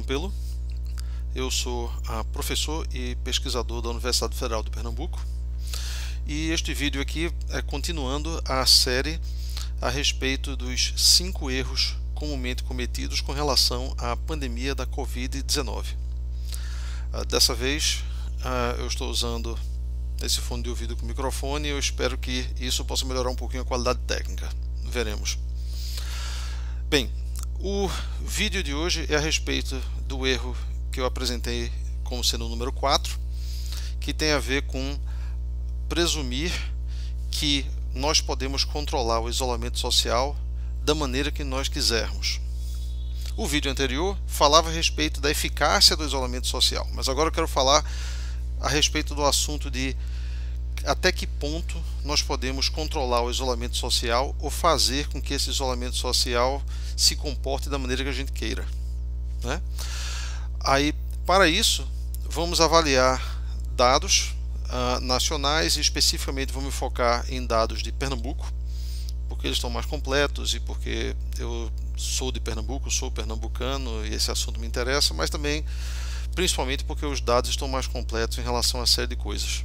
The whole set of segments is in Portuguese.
Campelo, eu sou professor e pesquisador da Universidade Federal de Pernambuco e este vídeo aqui é continuando a série a respeito dos 5 erros comumente cometidos com relação à pandemia da Covid-19. Dessa vez eu estou usando esse fone de ouvido com microfone e eu espero que isso possa melhorar um pouquinho a qualidade técnica. Veremos. Bem, o vídeo de hoje é a respeito do erro que eu apresentei como sendo o número 4, que tem a ver com presumir que nós podemos controlar o isolamento social da maneira que nós quisermos. O vídeo anterior falava a respeito da eficácia do isolamento social, mas agora eu quero falar a respeito do assunto de até que ponto nós podemos controlar o isolamento social ou fazer com que esse isolamento social se comporte da maneira que a gente queira, né? Aí, para isso, vamos avaliar dados nacionais e especificamente vamos focar em dados de Pernambuco, porque eles estão mais completos e porque eu sou de Pernambuco, sou pernambucano e esse assunto me interessa, mas também, principalmente, porque os dados estão mais completos em relação a uma série de coisas.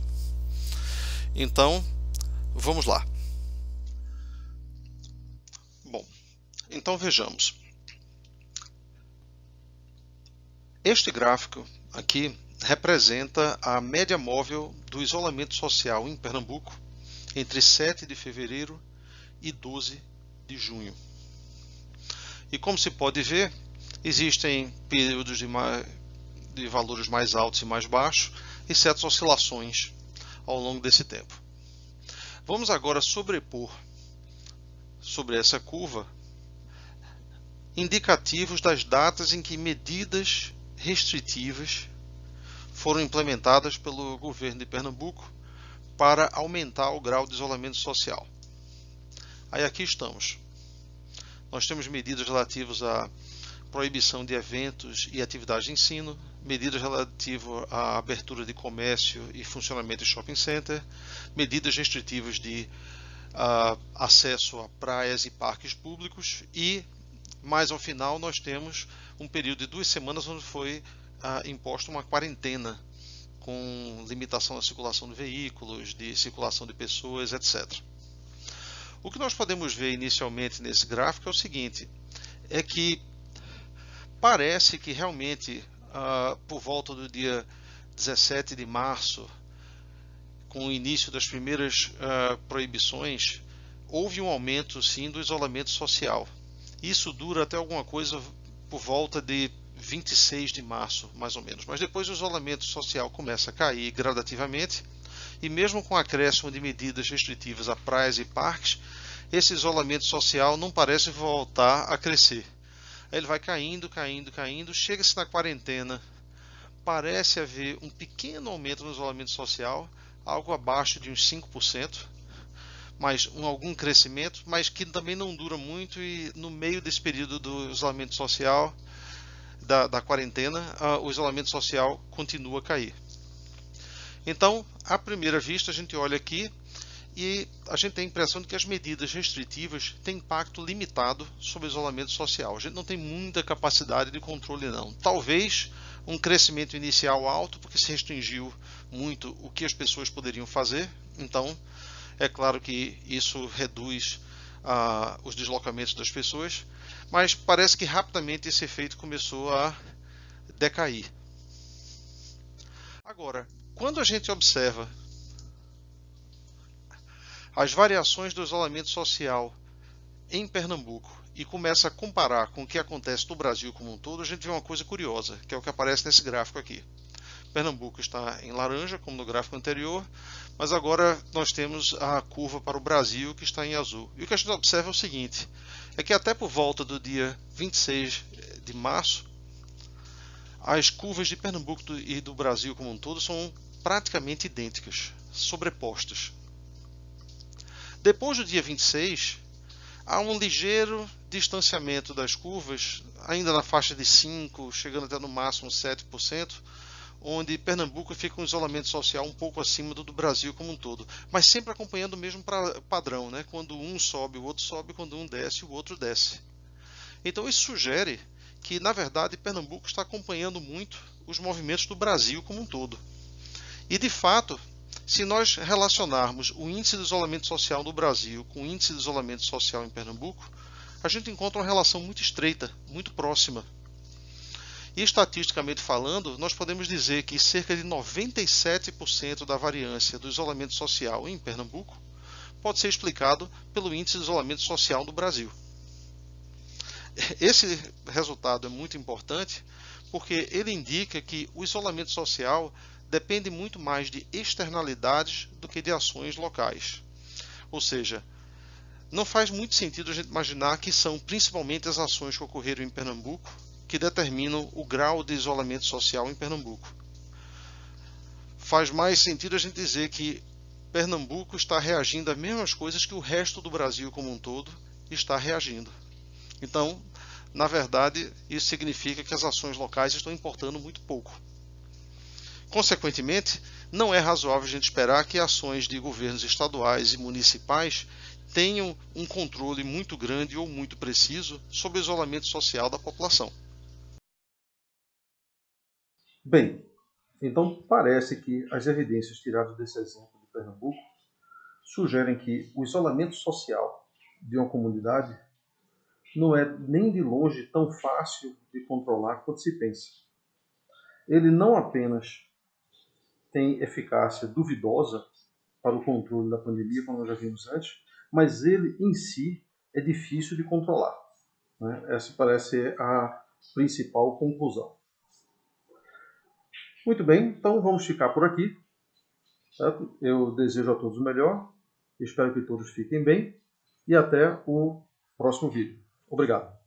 Então, vamos lá. Bom, então vejamos. Este gráfico aqui representa a média móvel do isolamento social em Pernambuco entre 7 de fevereiro e 12 de junho. E como se pode ver, existem períodos de valores mais altos e mais baixos e certas oscilações ao longo desse tempo. Vamos agora sobrepor sobre essa curva indicativos das datas em que medidas restritivas foram implementadas pelo governo de Pernambuco para aumentar o grau de isolamento social. Aí aqui estamos. Nós temos medidas relativas à proibição de eventos e atividades de ensino, medidas relativas à abertura de comércio e funcionamento de shopping center, medidas restritivas de acesso a praias e parques públicos e, mais ao final, nós temos um período de 2 semanas onde foi imposta uma quarentena com limitação da circulação de veículos, de circulação de pessoas, etc. O que nós podemos ver inicialmente nesse gráfico é o seguinte, é que parece que realmente por volta do dia 17 de março, com o início das primeiras proibições, houve um aumento sim do isolamento social. Isso dura até alguma coisa por volta de 26 de março, mais ou menos. Mas depois o isolamento social começa a cair gradativamente e mesmo com o acréscimo de medidas restritivas a praias e parques, esse isolamento social não parece voltar a crescer. Ele vai caindo, chega-se na quarentena, parece haver um pequeno aumento no isolamento social, algo abaixo de uns 5%, mas algum crescimento, mas que também não dura muito e no meio desse período do isolamento social, da quarentena, o isolamento social continua a cair. Então, à primeira vista, a gente olha aqui e a gente tem a impressão de que as medidas restritivas têm impacto limitado sobre o isolamento social. A gente não tem muita capacidade de controle não. Talvez um crescimento inicial alto, porque se restringiu muito o que as pessoas poderiam fazer. Então, é claro que isso reduz os deslocamentos das pessoas, mas parece que rapidamente esse efeito começou a decair. Agora, quando a gente observa as variações do isolamento social em Pernambuco e começa a comparar com o que acontece no Brasil como um todo, a gente vê uma coisa curiosa, que é o que aparece nesse gráfico aqui. Pernambuco está em laranja, como no gráfico anterior, mas agora nós temos a curva para o Brasil, que está em azul. E o que a gente observa é o seguinte, é que até por volta do dia 26 de março, as curvas de Pernambuco e do Brasil como um todo são praticamente idênticas, sobrepostas. Depois do dia 26, há um ligeiro distanciamento das curvas, ainda na faixa de 5%, chegando até no máximo 7%, onde Pernambuco fica um isolamento social um pouco acima do Brasil como um todo, mas sempre acompanhando o mesmo padrão, né? Quando um sobe, o outro sobe, quando um desce, o outro desce. Então isso sugere que, na verdade, Pernambuco está acompanhando muito os movimentos do Brasil como um todo. E, de fato, se nós relacionarmos o índice de isolamento social no Brasil com o índice de isolamento social em Pernambuco, a gente encontra uma relação muito estreita, muito próxima. E estatisticamente falando, nós podemos dizer que cerca de 97% da variância do isolamento social em Pernambuco pode ser explicado pelo índice de isolamento social do Brasil. Esse resultado é muito importante porque ele indica que o isolamento social depende muito mais de externalidades do que de ações locais. Ou seja, não faz muito sentido a gente imaginar que são principalmente as ações que ocorreram em Pernambuco que determinam o grau de isolamento social em Pernambuco. Faz mais sentido a gente dizer que Pernambuco está reagindo às mesmas coisas que o resto do Brasil como um todo está reagindo. Então, na verdade, isso significa que as ações locais estão importando muito pouco. Consequentemente, não é razoável a gente esperar que ações de governos estaduais e municipais tenham um controle muito grande ou muito preciso sobre o isolamento social da população. Bem, então parece que as evidências tiradas desse exemplo de Pernambuco sugerem que o isolamento social de uma comunidade não é nem de longe tão fácil de controlar quanto se pensa. Ele não apenas tem eficácia duvidosa para o controle da pandemia, como nós já vimos antes, mas ele em si é difícil de controlar. Essa parece ser a principal conclusão. Muito bem, então vamos ficar por aqui. Certo? Eu desejo a todos o melhor, espero que todos fiquem bem e até o próximo vídeo. Obrigado.